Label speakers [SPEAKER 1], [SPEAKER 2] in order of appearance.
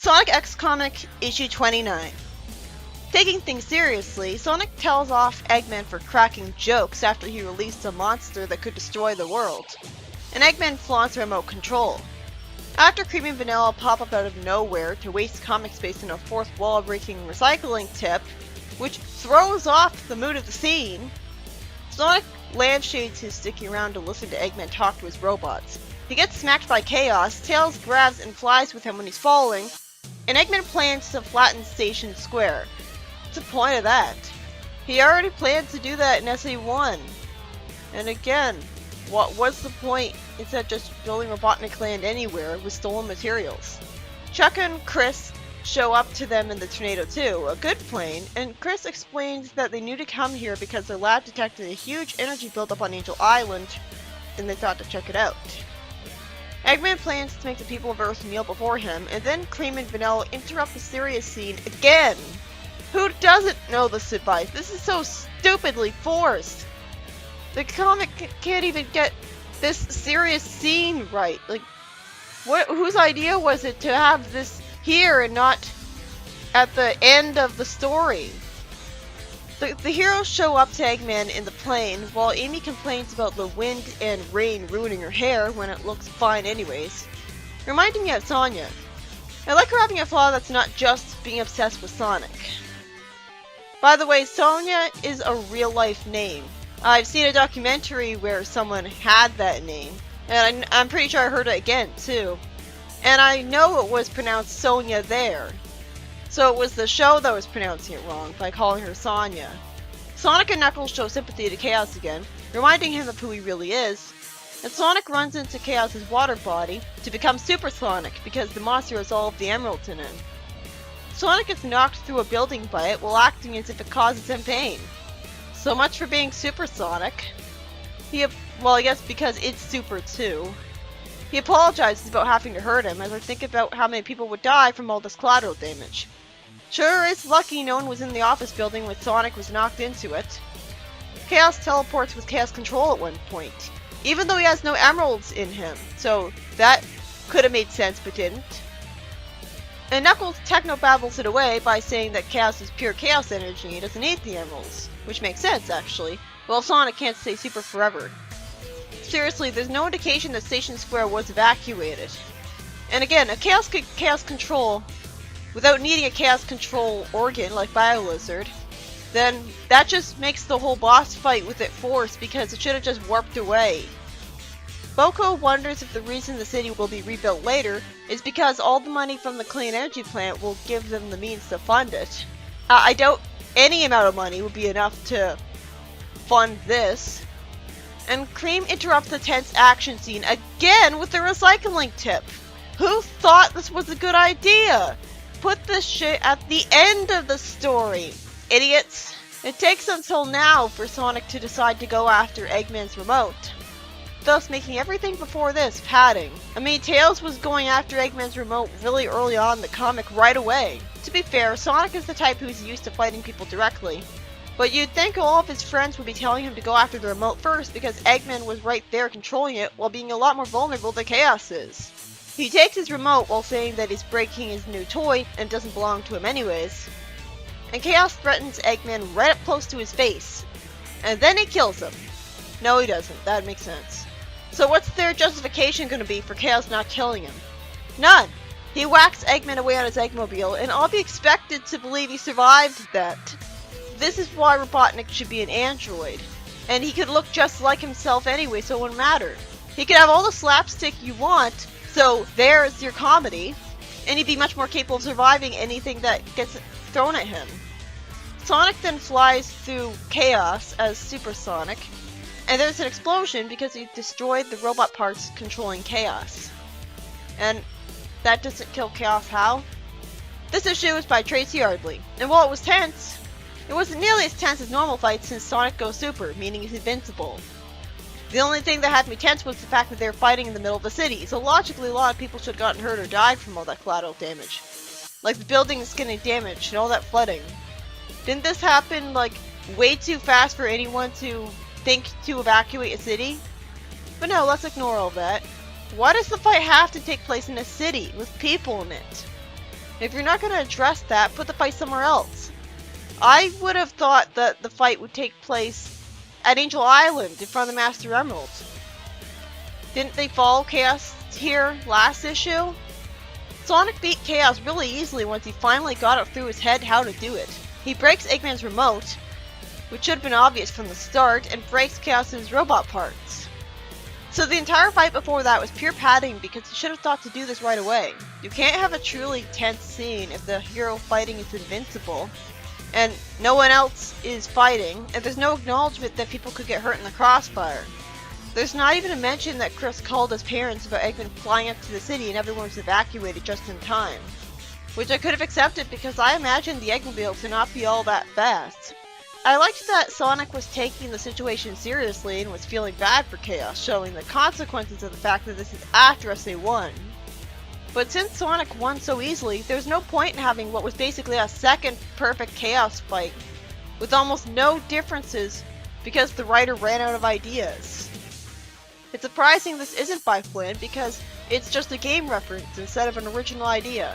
[SPEAKER 1] Sonic X Comic Issue 29. Taking things seriously, Sonic tells off Eggman for cracking jokes after he released a monster that could destroy the world, and Eggman flaunts remote control. After Cream and Vanilla pop up out of nowhere to waste comic space in a fourth wall-breaking recycling tip, which throws off the mood of the scene, Sonic lampshades his sticky around to listen to Eggman talk to his robots. He gets smacked by Chaos, Tails grabs and flies with him when he's falling, and Eggman plans to flatten Station Square. What's the point of that? He already planned to do that in SE1. And again, what was the point instead of just building Robotnik Land anywhere with stolen materials? Chuck and Chris show up to them in the Tornado 2, a good plane, and Chris explains that they knew to come here because their lab detected a huge energy buildup on Angel Island, and they thought to check it out. Eggman plans to make the people of Earth kneel before him, and then Cream and Vanilla interrupt the serious scene again! Who doesn't know this advice? This is so stupidly forced! The comic can't even get this serious scene right. Like, whose idea was it to have this here and not at the end of the story? The heroes show up to Eggman in the plane, while Amy complains about the wind and rain ruining her hair when it looks fine anyways, reminding me of Sonya. I like her having a flaw that's not just being obsessed with Sonic. By the way, Sonya is a real-life name. I've seen a documentary where someone had that name, and I'm pretty sure I heard it again, too. And I know it was pronounced Sonya there. So it was the show that was pronouncing it wrong by calling her Sonya. Sonic and Knuckles show sympathy to Chaos again, reminding him of who he really is, and Sonic runs into Chaos' water body to become Super Sonic because the monster has all of the emeralds in it. Sonic gets knocked through a building by it while acting as if it causes him pain. So much for being Super Sonic. Well, I guess because it's Super too. He apologizes about having to hurt him as I think about how many people would die from all this collateral damage. Sure, it's lucky no one was in the office building when Sonic was knocked into it. Chaos teleports with Chaos Control at one point, even though he has no emeralds in him, so that could have made sense but didn't. And Knuckles techno-babbles it away by saying that Chaos is pure Chaos energy and doesn't need the emeralds, which makes sense actually, well Sonic can't stay super forever. Seriously, there's no indication that Station Square was evacuated. And again, a Chaos could Chaos Control without needing a Chaos Control organ like BioLizard, then that just makes the whole boss fight with it forced because it should have just warped away. Boko wonders if the reason the city will be rebuilt later is because all the money from the clean energy plant will give them the means to fund it. I doubt any amount of money would be enough to fund this. And Cream interrupts the tense action scene again with the recycling tip. Who thought this was a good idea? Put this shit at the end of the story, idiots. It takes until now for Sonic to decide to go after Eggman's remote, thus making everything before this padding. I mean, Tails was going after Eggman's remote really early on in the comic right away. To be fair, Sonic is the type who's used to fighting people directly. But you'd think all of his friends would be telling him to go after the remote first because Eggman was right there controlling it while being a lot more vulnerable than Chaos is. He takes his remote while saying that he's breaking his new toy and doesn't belong to him anyways. And Chaos threatens Eggman right up close to his face. And then he kills him. No, he doesn't. That makes sense. So what's their justification going to be for Chaos not killing him? None! He whacks Eggman away on his Eggmobile, and I'll be expected to believe he survived that. This is why Robotnik should be an android. And he could look just like himself anyway, so it wouldn't matter. He could have all the slapstick you want, so there's your comedy, and he'd be much more capable of surviving anything that gets thrown at him. Sonic then flies through Chaos as Super Sonic, and there's an explosion because he destroyed the robot parts controlling Chaos. And that doesn't kill Chaos how? This issue is by Tracy Yardley, and while it was tense, it wasn't nearly as tense as normal fights since Sonic goes super, meaning he's invincible. The only thing that had me tense was the fact that they were fighting in the middle of the city, so logically a lot of people should have gotten hurt or died from all that collateral damage. Like the buildings getting damaged and all that flooding. Didn't this happen, like, way too fast for anyone to think to evacuate a city? But no, let's ignore all that. Why does the fight have to take place in a city with people in it? If you're not going to address that, put the fight somewhere else. I would have thought that the fight would take place at Angel Island in front of the Master Emerald. Didn't they follow Chaos here last issue? Sonic beat Chaos really easily once he finally got it through his head how to do it. He breaks Eggman's remote, which should have been obvious from the start, and breaks Chaos's robot parts. So the entire fight before that was pure padding because he should have thought to do this right away. You can't have a truly tense scene if the hero fighting is invincible, and no one else is fighting, and there's no acknowledgement that people could get hurt in the crossfire. There's not even a mention that Chris called his parents about Eggman flying up to the city and everyone was evacuated just in time. Which I could have accepted because I imagined the Eggmobile to not be all that fast. I liked that Sonic was taking the situation seriously and was feeling bad for Chaos, showing the consequences of the fact that this is after SA1. But since Sonic won so easily, there was no point in having what was basically a second perfect Chaos fight, with almost no differences because the writer ran out of ideas. It's surprising this isn't by Flynn because it's just a game reference instead of an original idea.